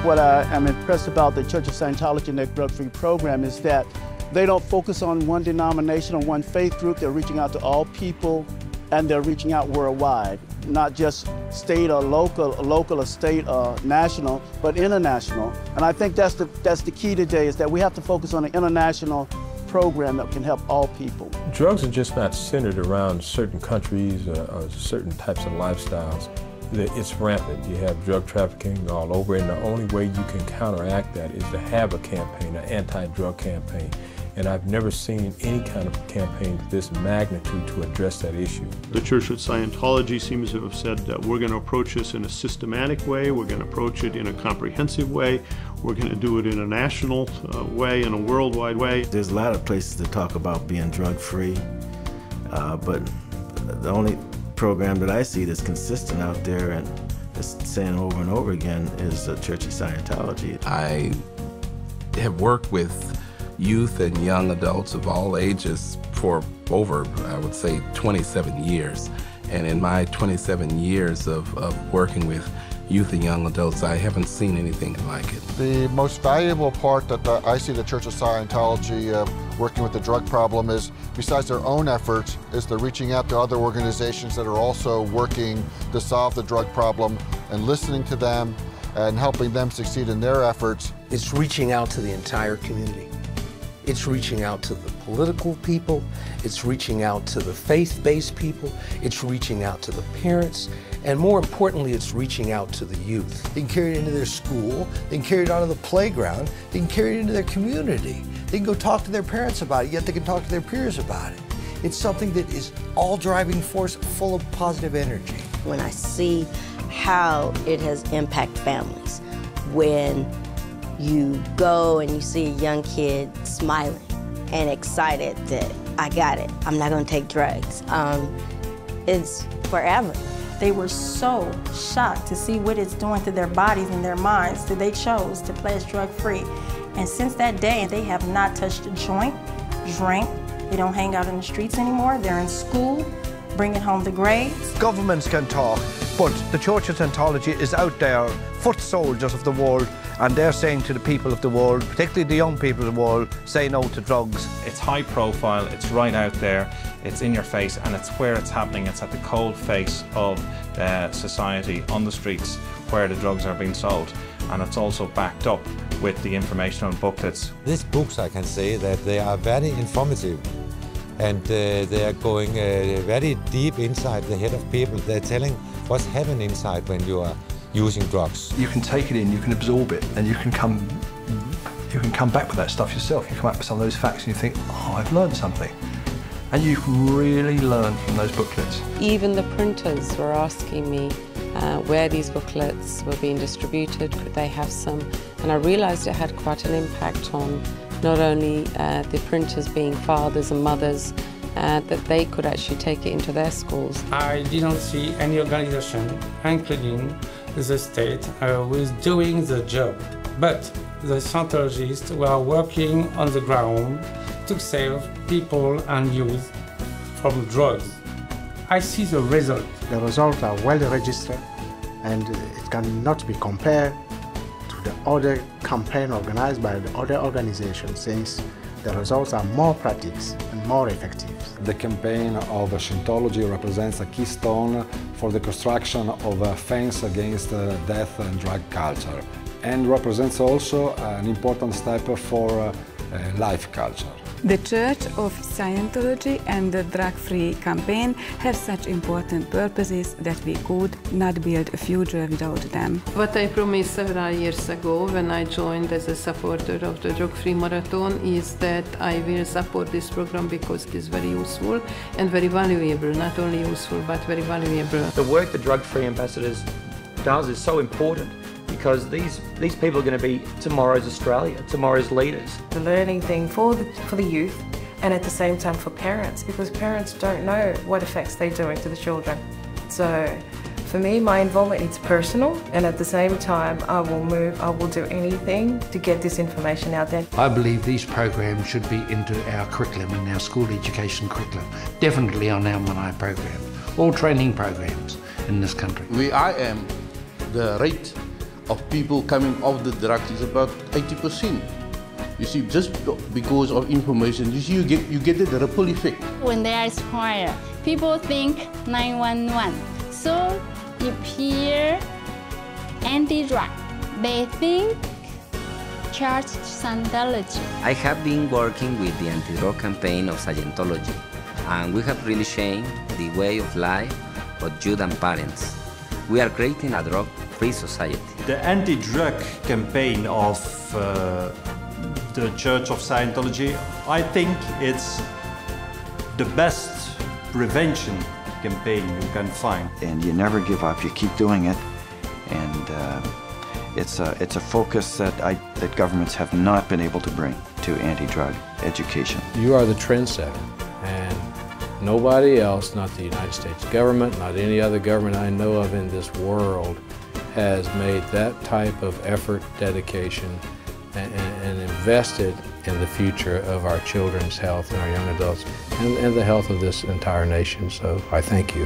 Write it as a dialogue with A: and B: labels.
A: What I am impressed about the Church of Scientology and their drug-free program is that they don't focus on one denomination or one faith group. They're reaching out to all people, and they're reaching out worldwide, not just state or local or state or national, but international. And I think that's the key today, is that we have to focus on an international program that can help all people.
B: Drugs are just not centered around certain countries or certain types of lifestyles. It's rampant. You have drug trafficking all over, and the only way you can counteract that is to have a campaign, an anti-drug campaign. And I've never seen any kind of campaign of this magnitude to address that issue.
C: The Church of Scientology seems to have said that we're going to approach this in a systematic way, we're going to approach it in a comprehensive way, we're going to do it in a national way, in a worldwide way.
D: There's a lot of places to talk about being drug-free, but the only program that I see that's consistent out there and is saying over and over again is the Church of Scientology.
E: I have worked with youth and young adults of all ages for over, I would say, 27 years. And in my 27 years of working with youth and young adults, I haven't seen anything like it.
F: The most valuable part that I see the Church of Scientology working with the drug problem is, besides their own efforts, is they're reaching out to other organizations that are also working to solve the drug problem and listening to them and helping them succeed in their efforts.
G: It's reaching out to the entire community. It's reaching out to the political people, it's reaching out to the faith-based people, it's reaching out to the parents, and more importantly, it's reaching out to the youth. They can carry it into their school, they can carry it onto the playground, they can carry it into their community. They can go talk to their parents about it, yet they can talk to their peers about it. It's something that is all driving force, full of positive energy.
H: When I see how it has impacted families, when you go and you see a young kid smiling and excited that I got it, I'm not going to take drugs. It's forever.
I: They were so shocked to see what it's doing to their bodies and their minds that they chose to pledge drug-free. And since that day, they have not touched a joint, drink. They don't hang out in the streets anymore. They're in school, bringing home the grades.
J: Governments can talk, but the Church of Scientology is out there, foot soldiers of the world, and they're saying to the people of the world, particularly the young people of the world, say no to drugs.
K: It's high profile, it's right out there, it's in your face, and it's where it's happening. It's at the cold face of society, on the streets, where the drugs are being sold. And it's also backed up with the information on booklets.
L: These books, I can say that they are very informative, and they are going very deep inside the head of people. They're telling what's happening inside when you are using drugs.
M: You can take it in, you can absorb it, and you can come back with that stuff yourself. You come up with some of those facts and you think, oh, I've learned something. And you can really learn from those booklets.
N: Even the printers were asking me where these booklets were being distributed, could they have some? And I realized it had quite an impact on not only the printers being fathers and mothers, that they could actually take it into their schools.
O: I didn't see any organization, including the state, was doing the job. But the Scientologists were working on the ground to save people and youth from drugs. I see the result.
P: The results are well registered, and it cannot be compared to the other campaign organized by the other organizations, since the results are more practical and more effective.
Q: The campaign of Scientology represents a keystone for the construction of a fence against death and drug culture, and represents also an important step for life culture.
R: The Church of Scientology and the drug-free campaign have such important purposes that we could not build a future without them.
S: What I promised several years ago when I joined as a supporter of the drug-free marathon is that I will support this program because it is very useful and very valuable. Not only useful, but very valuable.
T: The work the drug-free ambassadors does is so important, because these people are going to be tomorrow's Australia, tomorrow's leaders.
G: The learning thing for the youth, and at the same time for parents, because parents don't know what effects they're doing to the children. So for me, my involvement is personal, and at the same time I will do anything to get this information out there.
B: I believe these programs should be into our curriculum, in our school education curriculum, definitely on our Manai program, all training programs in this country.
C: I am the right
U: of people coming off the drugs is about 80%. You see, just because of information, you see, you get the ripple effect.
V: When there is fire, people think 911. So if hear anti-drug, they think church Scientology.
W: I have been working with the anti-drug campaign of Scientology, and we have really changed the way of life of youth and parents. We are creating a drug-free society.
X: The anti-drug campaign of the Church of Scientology, I think it's the best prevention campaign you can find.
Y: And you never give up, you keep doing it, and it's a focus that governments have not been able to bring to anti-drug education.
B: You are the trendsetter, and nobody else, not the United States government, not any other government I know of in this world, has made that type of effort, dedication, and invested in the future of our children's health and our young adults and the health of this entire nation. So I thank you.